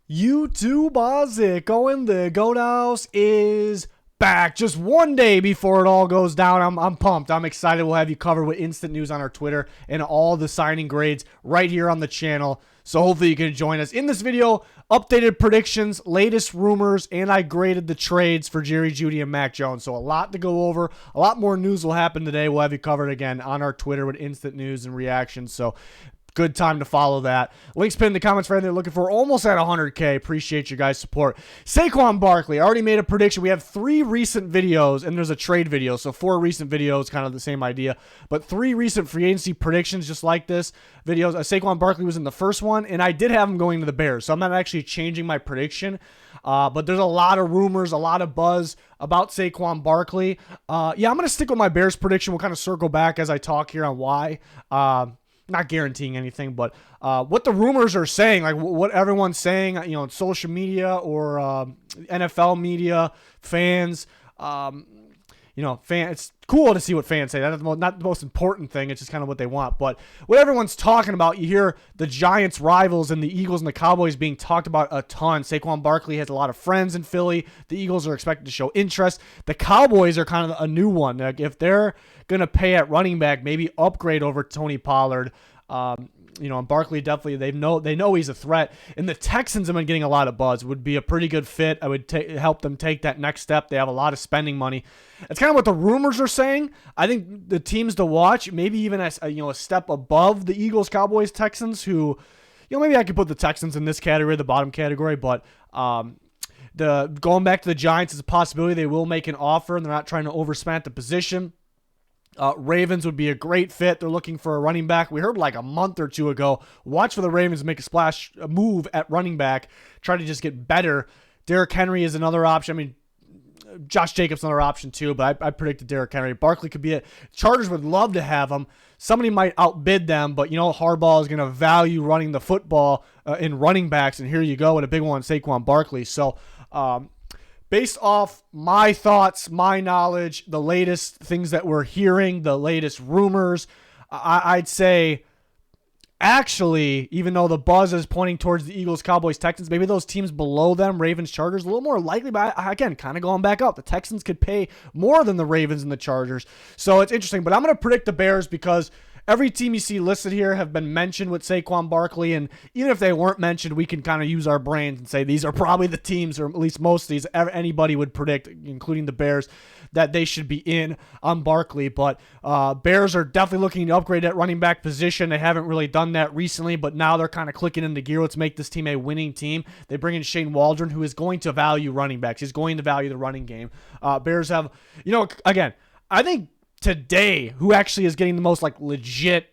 YouTube Ozic going the Goat House is back just one day before it all goes down. I'm pumped. I'm excited. We'll have you covered with instant news on our Twitter and all the signing grades right here on the channel. So hopefully you can join us. In this video, updated predictions, latest rumors, and I graded the trades for Jerry Jeudy and Mac Jones. So a lot to go over. A lot more news will happen today. We'll have you covered again on our Twitter with instant news and reactions. So good time to follow that. Links pinned in the comments for anything they're looking for. Almost at 100K. Appreciate you guys' support. Saquon Barkley. I already made a prediction. We have 3 recent videos, and there's a trade video. So 4 recent videos, kind of the same idea. But 3 recent free agency predictions just like this. Videos. Saquon Barkley was in the first one, and I did have him going to the Bears. So I'm not actually changing my prediction. But there's a lot of rumors, a lot of buzz about Saquon Barkley. Yeah, I'm going to stick with my Bears prediction. We'll kind of circle back as I talk here on why. Not guaranteeing anything, but what the rumors are saying, like what everyone's saying, on social media or NFL media, fans, it's cool to see what fans say. That's not the most important thing. It's just kind of what they want. But what everyone's talking about, you hear the Giants rivals and the Eagles and the Cowboys being talked about a ton. Saquon Barkley has a lot of friends in Philly. The Eagles are expected to show interest. The Cowboys are kind of a new one. Like if they're going to pay at running back, maybe upgrade over Tony Pollard. And Barkley definitely, they know he's a threat. And the Texans have been getting a lot of buzz. Would be a pretty good fit. I would help them take that next step. They have a lot of spending money. That's kind of what the rumors are saying. I think the teams to watch, maybe even a step above the Eagles, Cowboys, Texans, who, maybe I could put the Texans in this category, the bottom category, but going back to the Giants is a possibility. They will make an offer, and they're not trying to overspend at the position. Ravens would be a great fit. They're looking for a running back. We heard like a month or two ago, watch for the Ravens make a move at running back, try to just get better. Derrick Henry is another option. I mean, Josh Jacobs another option too, but I predicted Derrick Henry. Barkley could be it. Chargers would love to have him. Somebody might outbid them, but Harbaugh is going to value running the football in running backs, and here you go with a big one, Saquon Barkley. So, based off my thoughts, my knowledge, the latest things that we're hearing, the latest rumors, I'd say actually, even though the buzz is pointing towards the Eagles, Cowboys, Texans, maybe those teams below them, Ravens, Chargers, a little more likely, but again, kind of going back up. The Texans could pay more than the Ravens and the Chargers. So it's interesting, but I'm going to predict the Bears because every team you see listed here have been mentioned with Saquon Barkley, and even if they weren't mentioned, we can kind of use our brains and say these are probably the teams, or at least most of these, anybody would predict, including the Bears, that they should be in on Barkley. But Bears are definitely looking to upgrade that running back position. They haven't really done that recently, but now they're kind of clicking into gear. Let's make this team a winning team. They bring in Shane Waldron, who is going to value running backs. He's going to value the running game. Bears have, again, I think today, who actually is getting the most legit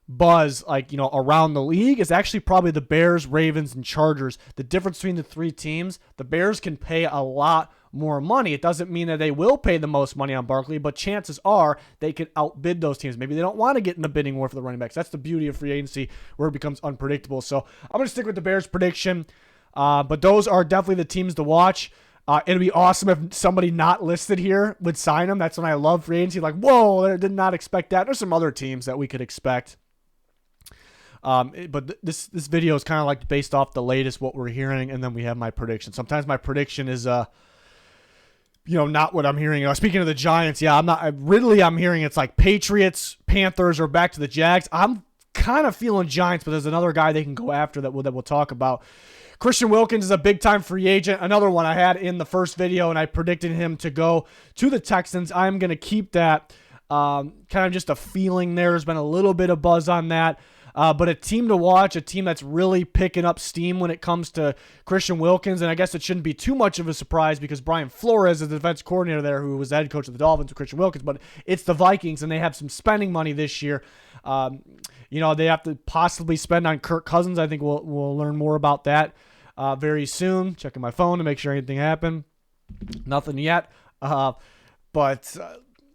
buzz around the league is actually probably the Bears, Ravens, and Chargers. The difference between the 3 teams, the Bears can pay a lot more money. It doesn't mean that they will pay the most money on Barkley, but chances are they could outbid those teams. Maybe they don't want to get in the bidding war for the running backs. That's the beauty of free agency, where it becomes unpredictable. So I'm going to stick with the Bears prediction, but those are definitely the teams to watch. It'd be awesome if somebody not listed here would sign them. That's when I love free agency. Like, whoa, I did not expect that. There's some other teams that we could expect. But this video is kind of based off the latest, what we're hearing, and then we have my prediction. Sometimes my prediction is, not what I'm hearing. Speaking of the Giants, yeah, I'm hearing it's like Patriots, Panthers, or back to the Jags. I'm kind of feeling Giants, but there's another guy they can go after that we'll talk about. Christian Wilkins is a big-time free agent. Another one I had in the first video, and I predicted him to go to the Texans. I'm going to keep that kind of just a feeling there. There's been a little bit of buzz on that. But a team to watch, a team that's really picking up steam when it comes to Christian Wilkins. And I guess it shouldn't be too much of a surprise because Brian Flores is the defense coordinator there, who was the head coach of the Dolphins with Christian Wilkins. But it's the Vikings, and they have some spending money this year. They have to possibly spend on Kirk Cousins. I think we'll learn more about that very soon. Checking my phone to make sure anything happened. Nothing yet.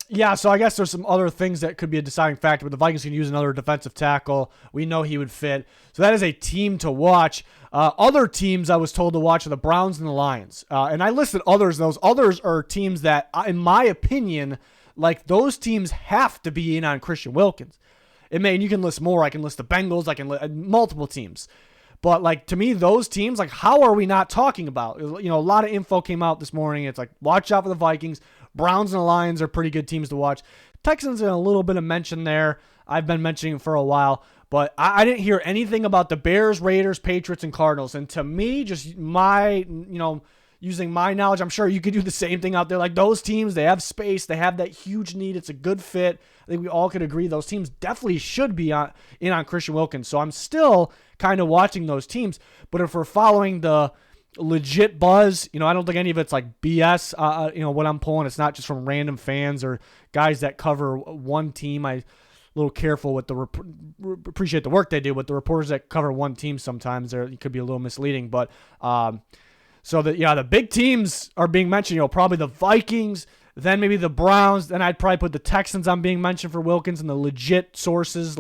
Yeah, so I guess there's some other things that could be a deciding factor, but the Vikings can use another defensive tackle. We know he would fit. So that is a team to watch. Other teams I was told to watch are the Browns and the Lions. And I listed others. Those others are teams that, in my opinion, those teams have to be in on Christian Wilkins. And you can list more. I can list the Bengals. I can list multiple teams. But, like, to me, those teams, like, how are we not talking about? You know, a lot of info came out this morning. It's like, watch out for the Vikings. Browns and the Lions are pretty good teams to watch. Texans in a little bit of mention there. I've been mentioning for a while. But I didn't hear anything about the Bears, Raiders, Patriots, and Cardinals. And to me, just using my knowledge, I'm sure you could do the same thing out there. Like, those teams, they have space. They have that huge need. It's a good fit. I think we all could agree those teams definitely should be in on Christian Wilkins. So I'm still kind of watching those teams. But if we're following the legit buzz, I don't think any of it's like BS. What I'm pulling, it's not just from random fans or guys that cover one team. I'm a little careful with appreciate the work they do, but the reporters that cover one team sometimes it could be a little misleading. But so the big teams are being mentioned. Probably the Vikings, then maybe the Browns. Then I'd probably put the Texans on being mentioned for Wilkins and the legit sources,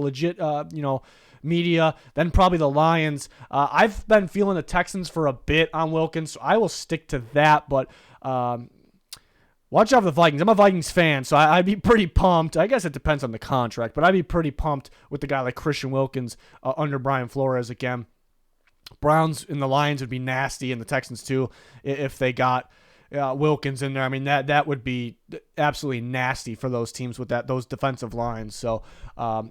media. Then probably the Lions. I've been feeling the Texans for a bit on Wilkins, so I will stick to that. But watch out for the Vikings. I'm a Vikings fan, so I'd be pretty pumped. I guess it depends on the contract, but I'd be pretty pumped with the guy like Christian Wilkins under Brian Flores again. Browns and the Lions would be nasty, and the Texans too, if they got Wilkins in there. I mean, that would be absolutely nasty for those teams with those defensive lines. So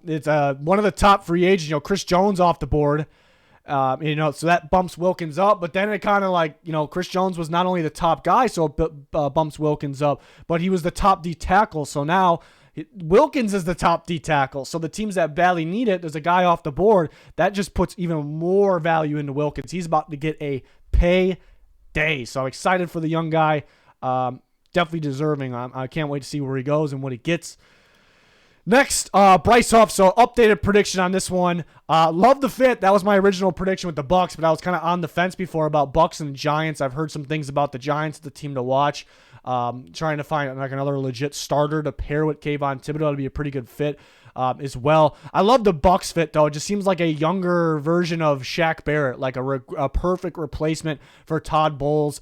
it's one of the top free agents. Chris Jones off the board. So that bumps Wilkins up, but then it kind of like, Chris Jones was not only the top guy, so it bumps Wilkins up, but he was the top D tackle. So now Wilkins is the top D tackle. So the teams that badly need it, there's a guy off the board that just puts even more value into Wilkins. He's about to get a payday. So I'm excited for the young guy. Definitely deserving. I can't wait to see where he goes and what he gets. Next, Bryce Huff. So updated prediction on this one. Love the fit. That was my original prediction with the Bucs, but I was kind of on the fence before about Bucs and Giants. I've heard some things about the Giants, the team to watch. Trying to find like another legit starter to pair with Kayvon Thibodeau to be a pretty good fit as well. I love the Bucs fit though. It just seems like a younger version of Shaq Barrett, like a perfect replacement for Todd Bowles.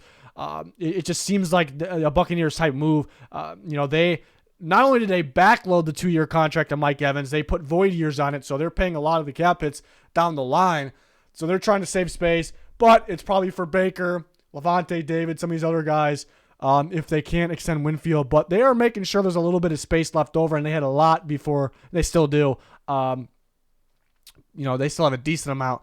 It just seems like a Buccaneers type move. They not only did they backload the 2-year contract of Mike Evans, they put void years on it, so they're paying a lot of the cap hits down the line. So they're trying to save space, but it's probably for Baker, Levante David, some of these other guys, if they can't extend Winfield. But they are making sure there's a little bit of space left over, and they had a lot before. They still do. They still have a decent amount.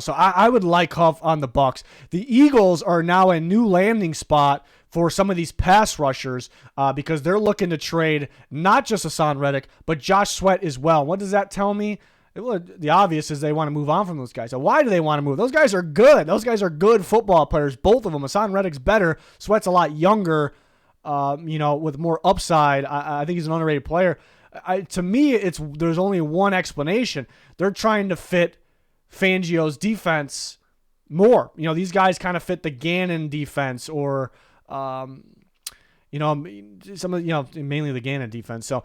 So I would like Huff on the Bucs. The Eagles are now a new landing spot for some of these pass rushers because they're looking to trade not just Hassan Reddick, but Josh Sweat as well. What does that tell me? The obvious is they want to move on from those guys. So why do they want to move? Those guys are good. Those guys are good football players, both of them. Hassan Reddick's better. Sweat's a lot younger, with more upside. I think he's an underrated player. To me, there's only one explanation. They're trying to fit Fangio's defense more. These guys kind of fit the Gannon defense or some of mainly the Gannon defense. So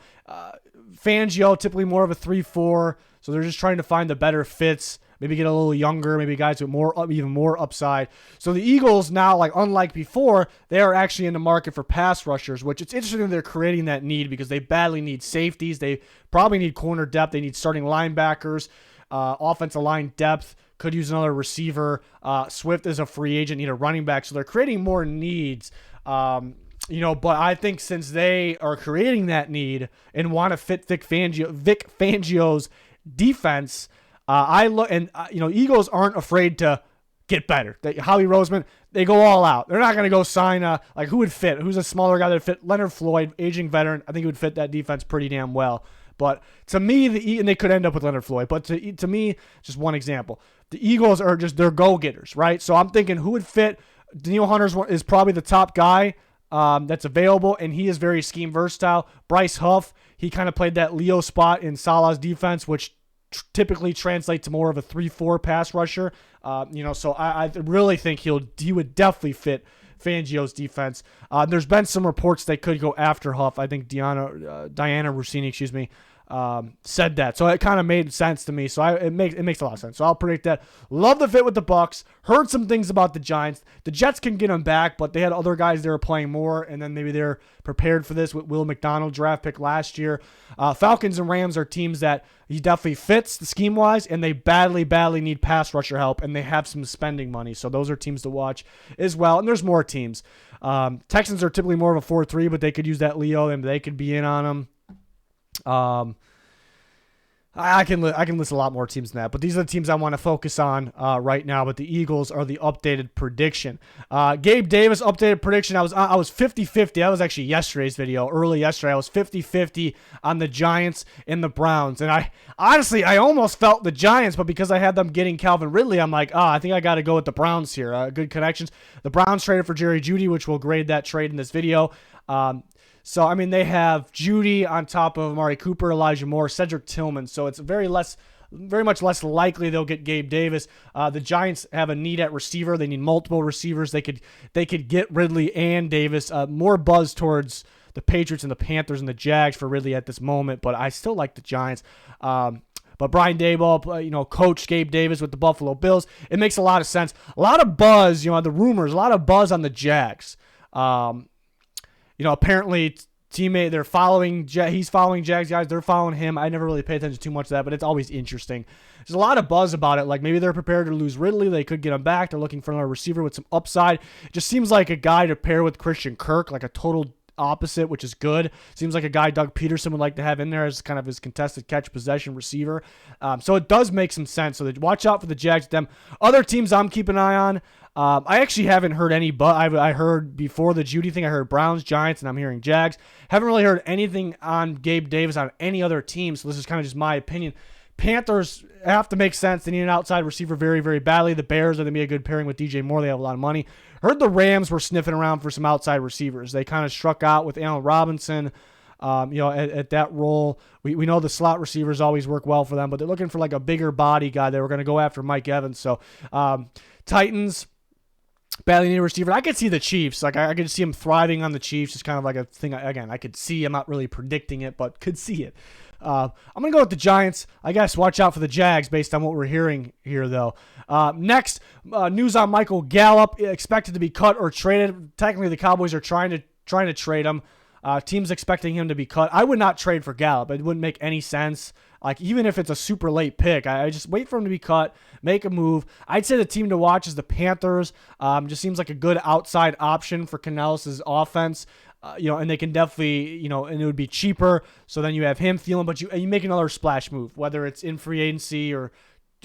Fangio typically more of a 3-4. So they're just trying to find the better fits. Maybe get a little younger. Maybe guys with even more upside. So the Eagles now, like unlike before, they are actually in the market for pass rushers, which it's interesting that they're creating that need because they badly need safeties. They probably need corner depth. They need starting linebackers, offensive line depth. Could use another receiver. Swift is a free agent, need a running back. So they're creating more needs. But I think since they are creating that need and want to fit Vic Fangio's defense, Eagles aren't afraid to get better. Howie Roseman, they go all out. They're not going to go sign who would fit? Who's a smaller guy that would fit? Leonard Floyd, aging veteran. I think he would fit that defense pretty damn well. But to me, and they could end up with Leonard Floyd. But to me, just one example. The Eagles are just, they're go-getters, right? So I'm thinking who would fit? Daniil Hunter is probably the top guy that's available, and he is very scheme versatile. Bryce Huff, he kind of played that Leo spot in Salah's defense, which typically translates to more of a 3-4 pass rusher. So I really think he would definitely fit Fangio's defense. There's been some reports they could go after Huff. I think Diana Rossini, said that. So it kind of made sense to me. So it makes a lot of sense. So I'll predict that. Love the fit with the Bucks. Heard some things about the Giants. The Jets can get them back, but they had other guys they were playing more, and then maybe they're prepared for this with Will McDonald draft pick last year. Falcons and Rams are teams that he definitely fits the scheme-wise, and they badly need pass rusher help, and they have some spending money. So those are teams to watch as well. And there's more teams. Texans are typically more of a 4-3, but they could use that Leo, and they could be in on them. I can list a lot more teams than that, but these are the teams I want to focus on right now. But the Eagles are the updated prediction. Gabe Davis updated prediction. I was 50-50. That was actually yesterday's video. Early yesterday, I was 50-50 on the Giants and the Browns. And I almost felt the Giants, but because I had them getting Calvin Ridley, I'm like, I think I got to go with the Browns here. Good connections. The Browns traded for Jeudy, which we'll grade that trade in this video. So, I mean, they have Jeudy on top of Amari Cooper, Elijah Moore, Cedric Tillman. So it's very much less likely they'll get Gabe Davis. The Giants have a need at receiver. They need multiple receivers. They could get Ridley and Davis. More buzz towards the Patriots and the Panthers and the Jags for Ridley at this moment, but I still like the Giants. But Brian Daboll, coached Gabe Davis with the Buffalo Bills. It makes a lot of sense. A lot of buzz, the rumors, a lot of buzz on the Jags. Apparently teammate, he's following Jags guys, they're following him. I never really pay attention too much to that, but it's always interesting. There's a lot of buzz about it. Like maybe they're prepared to lose Ridley. They could get him back. They're looking for another receiver with some upside. It just seems like a guy to pair with Christian Kirk, like a total opposite, which is good. Seems like a guy Doug Peterson would like to have in there as kind of his contested catch possession receiver. So it does make some sense. So watch out for the Jags with them. Other teams I'm keeping an eye on. I actually haven't heard any, but I heard before the Jeudy thing, I heard Browns, Giants, and I'm hearing Jags. Haven't really heard anything on Gabe Davis on any other team, so this is kind of just my opinion. Panthers have to make sense. They need an outside receiver very, very badly. The Bears are going to be a good pairing with DJ Moore. They have a lot of money. Heard the Rams were sniffing around for some outside receivers. They kind of struck out with Allen Robinson. At that role, we know the slot receivers always work well for them, but they're looking for like a bigger body guy. They were going to go after Mike Evans. So Titans, badly needed receiver. I could see the Chiefs. Like I could see him thriving on the Chiefs. It's kind of like a thing. Again, I could see. I'm not really predicting it, but could see it. I'm gonna go with the Giants. I guess watch out for the Jags based on what we're hearing here, though. Next, news on Michael Gallup, expected to be cut or traded. Technically, the Cowboys are trying to trade him. Teams expecting him to be cut. I would not trade for Gallup. It wouldn't make any sense. Like, even if it's a super late pick, I just wait for him to be cut, make a move. I'd say the team to watch is the Panthers. Just seems like a good outside option for Canales' offense. And they can definitely, and it would be cheaper. So then you have him feeling, but you make another splash move, whether it's in free agency or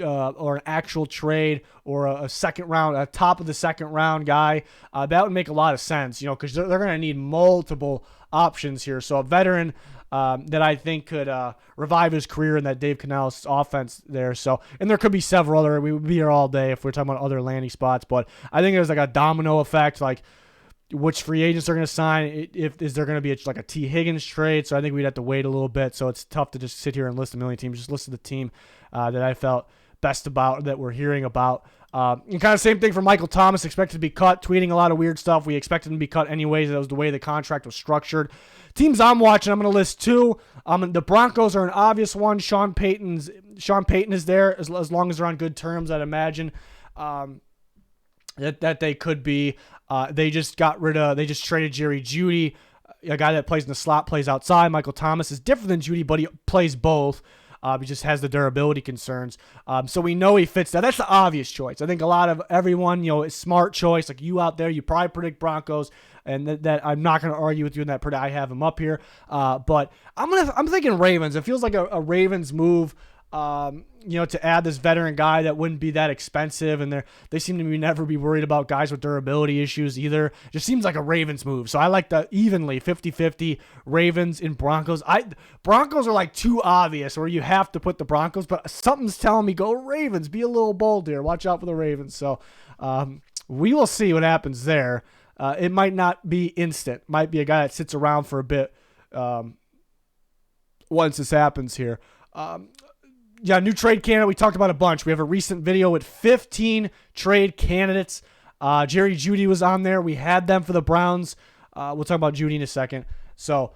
an actual trade or a second round, a top of the second round guy. That would make a lot of sense, because they're going to need multiple options here. So a veteran that I think could revive his career in that Dave Canales offense there. So, and there could be several other. We would be here all day if we're talking about other landing spots. But I think there's like a domino effect, like which free agents are going to sign. Is there going to be like a T. Higgins trade? So I think we'd have to wait a little bit. So it's tough to just sit here and list a million teams. Just list the team that I felt best about, that we're hearing about. And kind of same thing for Michael Thomas, expected to be cut, tweeting a lot of weird stuff. We expected him to be cut anyways. That was the way the contract was structured. Teams I'm watching, I'm going to list two. The Broncos are an obvious one. Sean Payton is there as long as they're on good terms, I'd imagine. That they could be. They just traded Jeudy, a guy that plays in the slot, plays outside. Michael Thomas is different than Jeudy, but he plays both. He just has the durability concerns. So we know he fits that. That's the obvious choice. I think a lot of everyone, is smart choice. Like you out there, you probably predict Broncos, and that I'm not going to argue with you in that predict. I have him up here. But I'm thinking Ravens. It feels like a Ravens move. To add this veteran guy that wouldn't be that expensive, and they seem to never be worried about guys with durability issues either. Just seems like a Ravens move. So I like the evenly 50-50 Ravens and Broncos. Broncos are like too obvious where you have to put the Broncos, but something's telling me go Ravens. Be a little bold here. Watch out for the Ravens. So we will see what happens there. It might not be instant. Might be a guy that sits around for a bit once this happens here. New trade candidate. We talked about a bunch. We have a recent video with 15 trade candidates. Jerry Jeudy was on there. We had them for the Browns. We'll talk about Jeudy in a second. So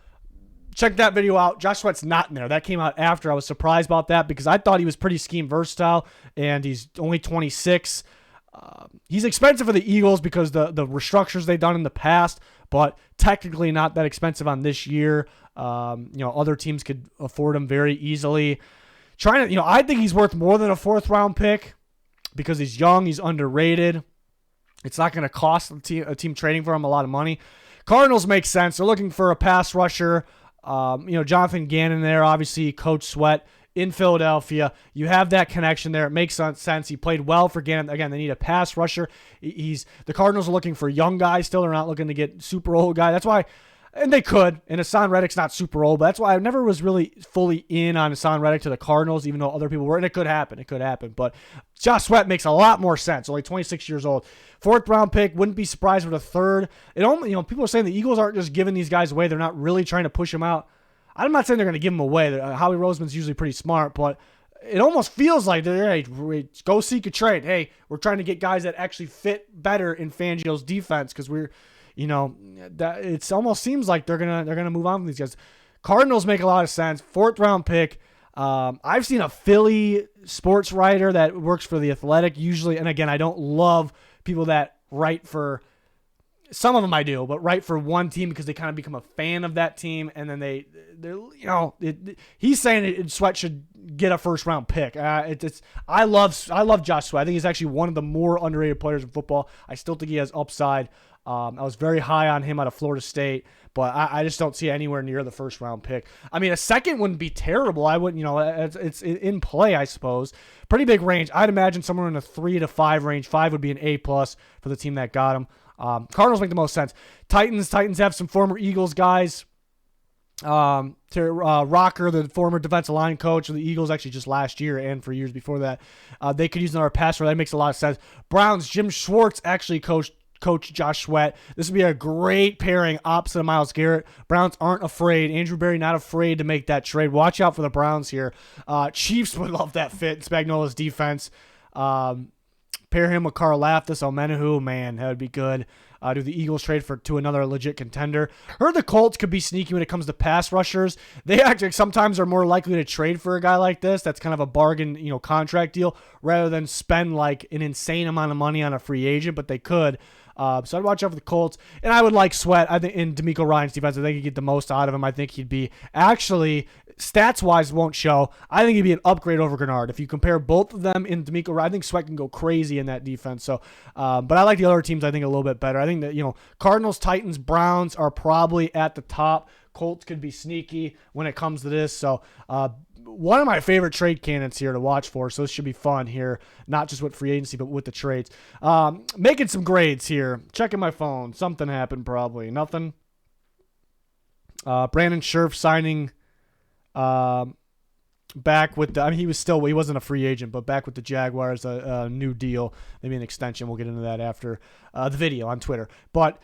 check that video out. Josh Sweat's not in there. That came out after. I was surprised about that because I thought he was pretty scheme versatile, and he's only 26. He's expensive for the Eagles because the restructures they've done in the past, but technically not that expensive on this year. Other teams could afford him very easily. I think he's worth more than a 4th-round pick because he's young, he's underrated. It's not going to cost a team trading for him a lot of money. Cardinals make sense. They're looking for a pass rusher. Jonathan Gannon there, obviously, Coach Sweat in Philadelphia. You have that connection there. It makes sense. He played well for Gannon. Again, they need a pass rusher. The Cardinals are looking for young guys still. They're not looking to get super old guy. That's why, and they could. And Hassan Reddick's not super old, but that's why I never was really fully in on Hassan Reddick to the Cardinals, even though other people were. And it could happen. But Josh Sweat makes a lot more sense. Only 26 years old. 4th-round pick. Wouldn't be surprised with a 3rd. People are saying the Eagles aren't just giving these guys away. They're not really trying to push them out. I'm not saying they're going to give them away. Howie Roseman's usually pretty smart, but it almost feels like hey, go seek a trade. Hey, we're trying to get guys that actually fit better in Fangio's defense because it almost seems like they're gonna move on from these guys. Cardinals make a lot of sense. 4th-round pick. I've seen a Philly sports writer that works for The Athletic usually, and again, I don't love people that write for. Some of them I do, but write for one team because they kind of become a fan of that team, and then he's saying Sweat should get a 1st-round pick. I love Josh Sweat. I think he's actually one of the more underrated players in football. I still think he has upside. I was very high on him out of Florida State, but I just don't see it anywhere near the 1st-round pick. I mean, a 2nd wouldn't be terrible. I wouldn't, it's in play, I suppose. Pretty big range. I'd imagine somewhere in the 3 to 5 range. 5 would be an A+ for the team that got him. Cardinals make the most sense. Titans have some former Eagles guys. Rocker, the former defensive line coach of the Eagles, actually just last year and for years before that. They could use another pass rusher. That makes a lot of sense. Browns, Jim Schwartz actually coached Josh Sweat. This would be a great pairing opposite of Myles Garrett. Browns aren't afraid. Andrew Berry not afraid to make that trade. Watch out for the Browns here. Chiefs would love that fit. Spagnuolo's defense. Pair him with Carl Laftis, Omenahu, man, that would be good. Do the Eagles trade to another legit contender? Heard the Colts could be sneaky when it comes to pass rushers. They actually sometimes are more likely to trade for a guy like this. That's kind of a bargain, contract deal, rather than spend like an insane amount of money on a free agent. But they could. So I'd watch out for the Colts. And I would like Sweat. I think in D'Amico Ryan's defense, I think he'd get the most out of him. I think he'd be actually stats-wise won't show. I think he'd be an upgrade over Gennard. If you compare both of them in D'Amico Ryan, I think Sweat can go crazy in that defense. So, but I like the other teams, I think, a little bit better. I think that, Cardinals, Titans, Browns are probably at the top. Colts could be sneaky when it comes to this. So, one of my favorite trade candidates here to watch for, so this should be fun here, not just with free agency, but with the trades. Making some grades here. Checking my phone. Something happened probably. Nothing. Brandon Scherf signing back with he wasn't a free agent, but back with the Jaguars, a new deal, maybe an extension. We'll get into that after the video on Twitter. But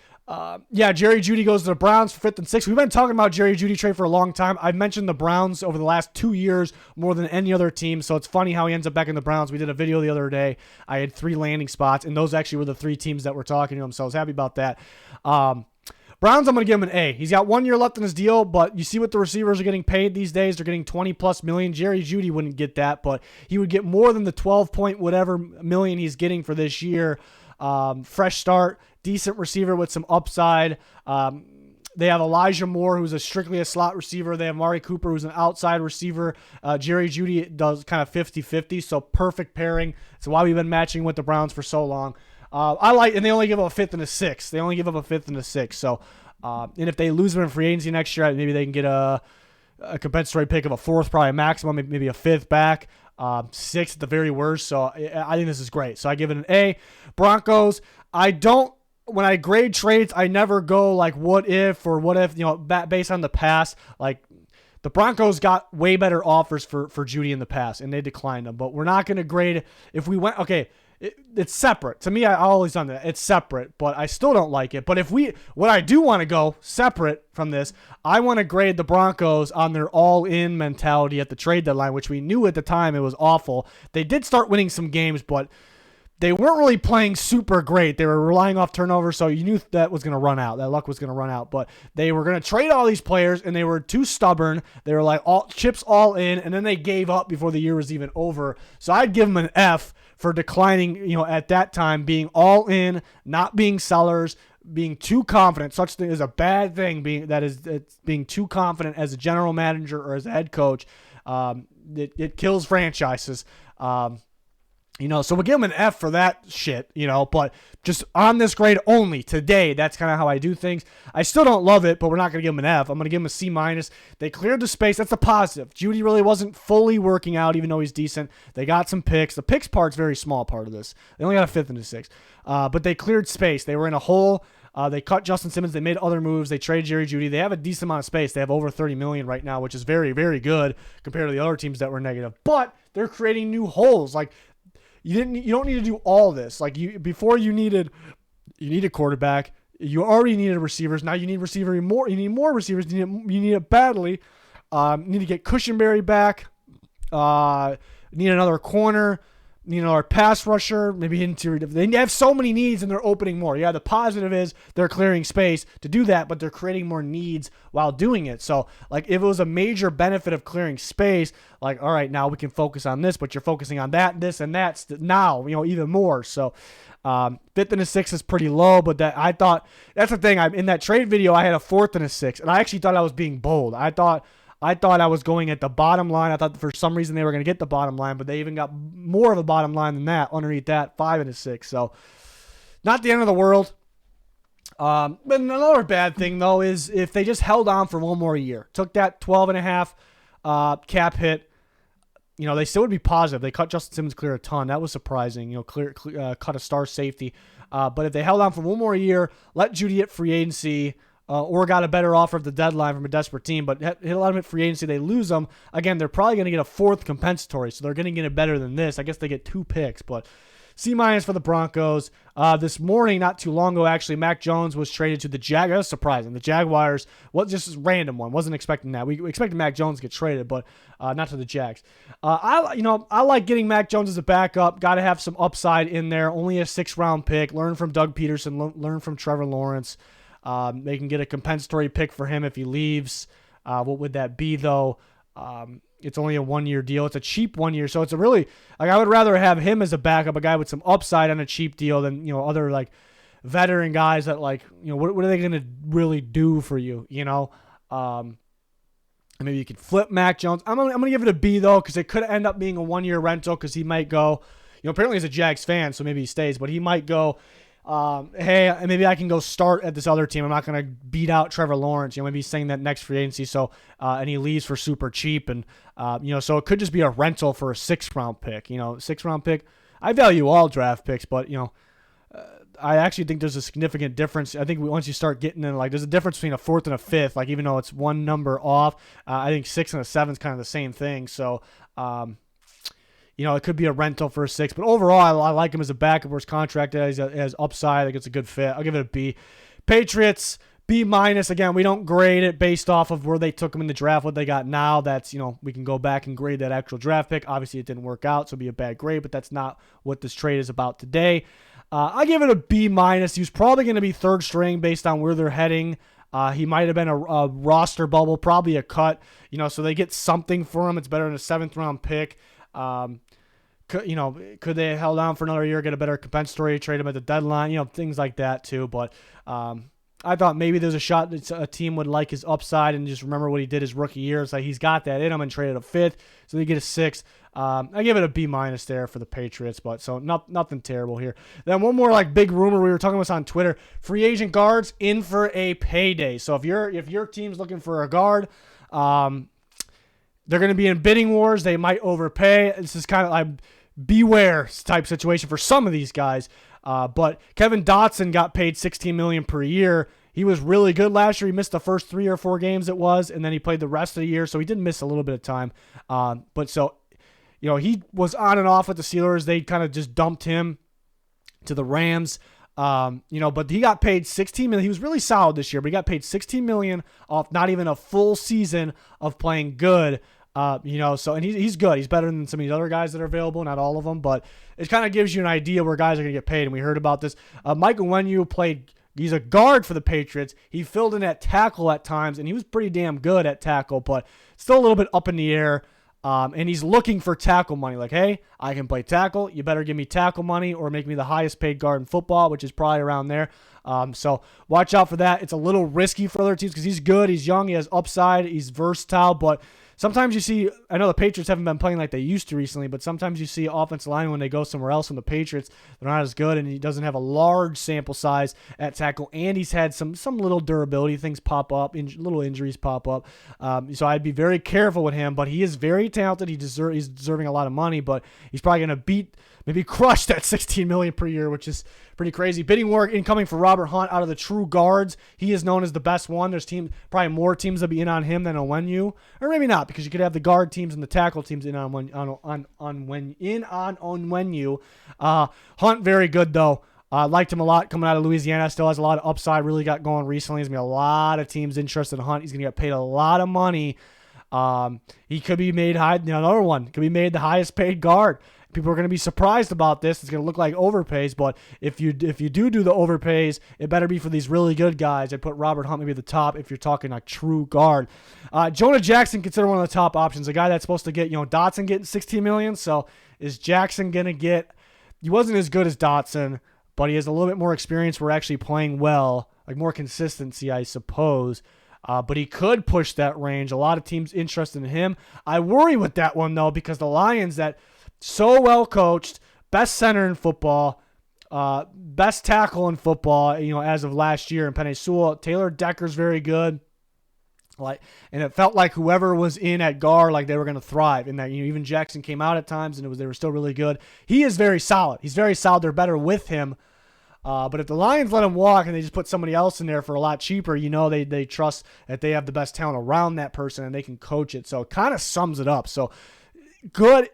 Jerry Jeudy goes to the Browns for 5th and 6th. We've been talking about Jerry Jeudy trade for a long time. I've mentioned the Browns over the last 2 years more than any other team, so it's funny how he ends up back in the Browns. We did a video the other day. I had 3 landing spots, and those actually were the 3 teams that were talking to him, so I was happy about that. Browns, I'm going to give him an A. He's got 1 year left in his deal, but you see what the receivers are getting paid these days. They're getting $20+ million. Jerry Jeudy wouldn't get that, but he would get more than the 12 point whatever million he's getting for this year. Fresh start, decent receiver with some upside. They have Elijah Moore, who's strictly a slot receiver. They have Amari Cooper, who's an outside receiver. Jerry Jeudy does kind of 50-50, so perfect pairing. That's why we've been matching with the Browns for so long. And they only give up a 5th and a 6th. They only give up a 5th and a 6th. So, and if they lose them in free agency next year, maybe they can get a compensatory pick of a 4th, probably a maximum, maybe a 5th back, 6th at the very worst. So I think this is great. So I give it an A. Broncos, when I grade trades, I never go like what if, based on the past. Like the Broncos got way better offers for Jeudy in the past, and they declined them. But we're not going to grade if we went, okay, it's separate. To me, I always done that. It's separate, but I still don't like it. But what I do want to go separate from this, I want to grade the Broncos on their all-in mentality at the trade deadline, which we knew at the time it was awful. They did start winning some games, but they weren't really playing super great. They were relying off turnovers, so you knew that was going to run out. That luck was going to run out. But they were going to trade all these players, and they were too stubborn. They were like chips all in, and then they gave up before the year was even over. So I'd give them an F for declining, at that time, being all in, not being sellers, being too confident. Such thing is a bad thing, being too confident as a general manager or as a head coach. It kills franchises. So we'll give him an F for that shit, but just on this grade only today, that's kind of how I do things. I still don't love it, but we're not going to give him an F. I'm going to give him a C-. They cleared the space. That's a positive. Jeudy really wasn't fully working out, even though he's decent. They got some picks. The picks part's a very small part of this. They only got a fifth and a sixth. But they cleared space. They were in a hole. They cut Justin Simmons. They made other moves. They traded Jerry Jeudy. They have a decent amount of space. They have over $30 million right now, which is very, very good compared to the other teams that were negative. But they're creating new holes. Like, you don't need to do all this. Like, before you needed quarterback. You already needed receivers. Now you need more. You need more receivers. You need it badly. Need to get Cushenberry back. Need another corner. Need another pass rusher. Maybe interior. They have so many needs and they're opening more. Yeah, the positive is they're clearing space to do that, but they're creating more needs while doing it. So, like, if it was a major benefit of clearing space, like, all right, now we can focus on this, but you're focusing on that, this, and that now, even more. So, fifth and a sixth is pretty low, but I thought that's the thing. In that trade video, I had a fourth and a sixth, and I actually thought I was being bold. I thought I was going at the bottom line. I thought for some reason they were going to get the bottom line, but they even got more of a bottom line than that. Underneath that, 5 and a 6. So, not the end of the world. But another bad thing, though, is if they just held on for one more year, took that 12.5 cap hit, they still would be positive. They cut Justin Simmons clear a ton. That was surprising. Cut a star safety. But if they held on for one more year, let Jeudy hit free agency, or got a better offer at the deadline from a desperate team, but hit a lot of him at free agency, they lose them. Again, they're probably going to get a fourth compensatory, so they're going to get it better than this. I guess they get 2 picks, but C- for the Broncos. This morning, not too long ago, actually, Mac Jones was traded to the Jaguars. That was surprising. The Jaguars, just a random one. Wasn't expecting that. We expected Mac Jones to get traded, but not to the Jags. I like getting Mac Jones as a backup. Got to have some upside in there. Only a 6th-round pick. Learn from Doug Peterson. Learn from Trevor Lawrence. They can get a compensatory pick for him if he leaves. What would that be, though? It's only a 1-year deal. It's a cheap 1 year, so it's a really I would rather have him as a backup, a guy with some upside on a cheap deal than other like veteran guys that what are they going to really do for you? Maybe you could flip Mac Jones. I'm gonna give it a B though, because it could end up being a 1-year rental because he might go. Apparently he's a Jags fan, so maybe he stays, but he might go. Hey, maybe I can go start at this other team. I'm not going to beat out Trevor Lawrence. Maybe he's saying that next free agency. So, and he leaves for super cheap. And, so it could just be a rental for a 6th-round pick. 6th-round pick. I value all draft picks, but, I actually think there's a significant difference. I think once you start getting in, there's a difference between a 4th and a 5th. Even though it's one number off, I think 6 and a 7 is kind of the same thing. So, it could be a rental for a 6, but overall, I like him as a backup. Where his contract has upside. I think it's a good fit. I'll give it a B. Patriots, B-. Again, we don't grade it based off of where they took him in the draft, what they got now. That's, we can go back and grade that actual draft pick. Obviously, it didn't work out, so it'd be a bad grade, but that's not what this trade is about today. I give it a B-. He was probably going to be 3rd string based on where they're heading. He might have been a roster bubble, probably a cut, so they get something for him. It's better than a 7th-round pick. Could they have held on for another year, get a better compensatory, trade him at the deadline, things like that too. But I thought maybe there's a shot that a team would like his upside and just remember what he did his rookie year. It's like he's got that in him and traded a 5th, so they get a 6th. I give it a B- there for the Patriots, but so nothing terrible here. Then one more big rumor, we were talking about this on Twitter. Free agent guards in for a payday. So if your team's looking for a guard, they're going to be in bidding wars. They might overpay. This is kind of beware type situation for some of these guys. But Kevin Dotson got paid $16 million per year. He was really good last year. He missed the first 3 or 4 games and then he played the rest of the year, so he did miss a little bit of time. But so, he was on and off with the Steelers. They kind of just dumped him to the Rams. But he got paid $16 million. He was really solid this year, but he got paid $16 million off not even a full season of playing good. So and he's good. He's better than some of these other guys that are available. Not all of them, but it kind of gives you an idea where guys are going to get paid. And we heard about this. Michael Onwenu played. He's a guard for the Patriots. He filled in at tackle at times, and he was pretty damn good at tackle, but still a little bit up in the air. And he's looking for tackle money. Like, hey, I can play tackle. You better give me tackle money or make me the highest paid guard in football, which is probably around there. So watch out for that. It's a little risky for other teams because he's good. He's young. He has upside. He's versatile, but sometimes you see, I know the Patriots haven't been playing like they used to recently, but sometimes you see offensive line when they go somewhere else from the Patriots, they're not as good, and he doesn't have a large sample size at tackle, and he's had some little durability things pop up, little injuries pop up. So I'd be very careful with him, but he is very talented. He's deserving a lot of money, but he's probably going to maybe crush that $16 million per year, which is pretty crazy. Bidding war incoming for Robert Hunt out of the true guards. He is known as the best one. There's probably more teams that be in on him than Onwenu, or maybe not, because you could have the guard teams and the tackle teams in on Onwenu. Hunt very good though. Liked him a lot coming out of Louisiana. Still has a lot of upside. Really got going recently. There's gonna be a lot of teams interested in Hunt. He's gonna get paid a lot of money. He could be made another one could be made the highest paid guard. People are going to be surprised about this. It's going to look like overpays, but if you do the overpays, it better be for these really good guys. I'd put Robert Hunt maybe at the top if you're talking like true guard. Jonah Jackson, considered one of the top options. A guy that's supposed to get, Dotson getting $16 million. So is Jackson going to get? He wasn't as good as Dotson, but he has a little bit more experience. We're actually playing well, like more consistency, I suppose. But he could push that range. A lot of teams interested in him. I worry with that one though because the Lions that. So well coached, best center in football, best tackle in football, as of last year in Penei Sewell. Taylor Decker's very good. And it felt like whoever was in at guard, like they were going to thrive. And that, even Jackson came out at times and they were still really good. He is very solid. He's very solid. They're better with him. But if the Lions let him walk and they just put somebody else in there for a lot cheaper, they trust that they have the best talent around that person and they can coach it. So it kind of sums it up. So good.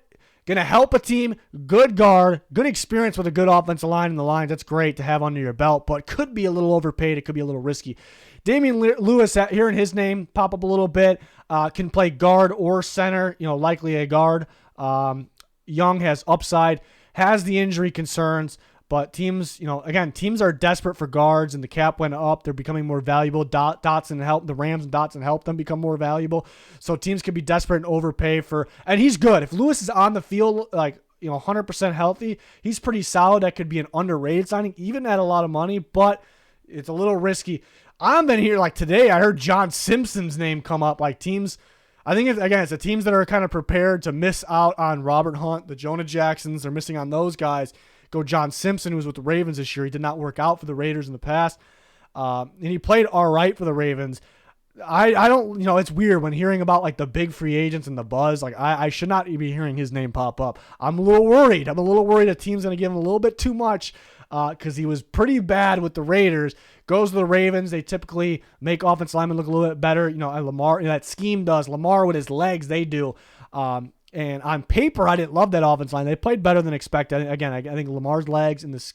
Going to help a team, good guard, good experience with a good offensive line in the Lions. That's great to have under your belt, but could be a little overpaid. It could be a little risky. Damian Lewis, hearing his name pop up a little bit, can play guard or center, likely a guard. Young has upside, has the injury concerns, but teams, teams are desperate for guards, and the cap went up. They're becoming more valuable. Dotson helped the Rams and Dotson helped them become more valuable. So teams could be desperate and overpay and he's good. If Lewis is on the field, 100% healthy, he's pretty solid. That could be an underrated signing, even at a lot of money, but it's a little risky. I've been here today. I heard John Simpson's name come up. Teams, I think it's the teams that are kind of prepared to miss out on Robert Hunt, the Jonah Jacksons. They're missing on those guys. Go John Simpson, who was with the Ravens this year. He did not work out for the Raiders in the past. And he played all right for the Ravens. I don't, it's weird when hearing about the big free agents and the buzz. I should not be hearing his name pop up. I'm a little worried. A team's going to give him a little bit too much because he was pretty bad with the Raiders. Goes to the Ravens. They typically make offensive linemen look a little bit better. Lamar, that scheme does. Lamar with his legs, they do. And on paper, I didn't love that offense line. They played better than expected. Again, I think Lamar's legs and this,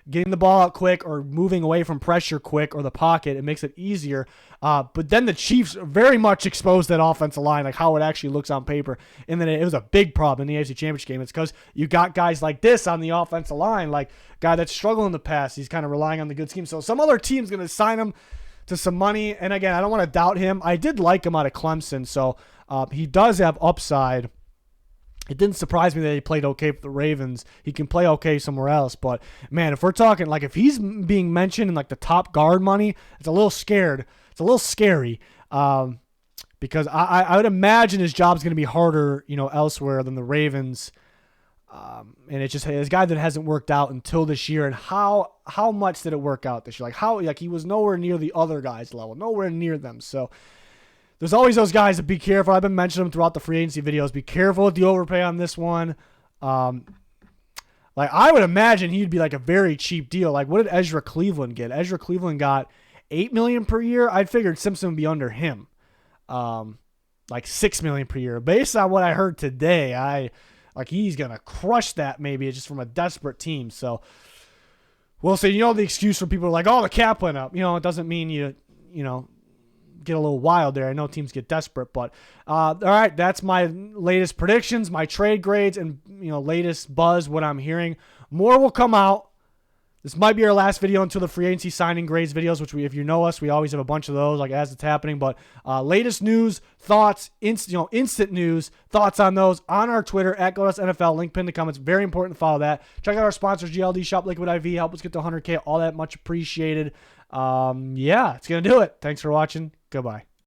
getting the ball out quick or moving away from pressure quick or the pocket, it makes it easier. But then the Chiefs very much exposed that offensive line, how it actually looks on paper. And then it was a big problem in the AFC Championship game. It's because you got guys like this on the offensive line, guy that's struggling in the past. He's kind of relying on the good scheme. So some other team's going to sign him to some money. And again, I don't want to doubt him. I did like him out of Clemson. So he does have upside. It didn't surprise me that he played okay for the Ravens. He can play okay somewhere else. But, man, if we're talking, if he's being mentioned in, the top guard money, it's a little scared. It's a little scary because I would imagine his job's going to be harder, elsewhere than the Ravens. And it's just a guy that hasn't worked out until this year. And how much did it work out this year? He was nowhere near the other guys' level, nowhere near them. So, there's always those guys that be careful. I've been mentioning them throughout the free agency videos. Be careful with the overpay on this one. I would imagine he'd be a very cheap deal. What did Ezra Cleveland get? Ezra Cleveland got $8 million per year. I figured Simpson would be under him, $6 million per year. Based on what I heard today, he's gonna crush that. Maybe it's just from a desperate team. So we'll see. The excuse for people are the cap went up. It doesn't mean get a little wild there. I know teams get desperate, but all right, that's my latest predictions, my trade grades, and latest buzz, what I'm hearing. More will come out. This might be our last video until the free agency signing grades videos, which if you know us, we always have a bunch of those, like as it's happening. But latest news, thoughts, instant news, thoughts on those on our Twitter at GoDustNFL. Link pinned in the comments. Very important to follow that. Check out our sponsors, GLD Shop, Liquid IV. Help us get to 100K. All that much appreciated. Yeah, it's gonna do it. Thanks for watching. Goodbye.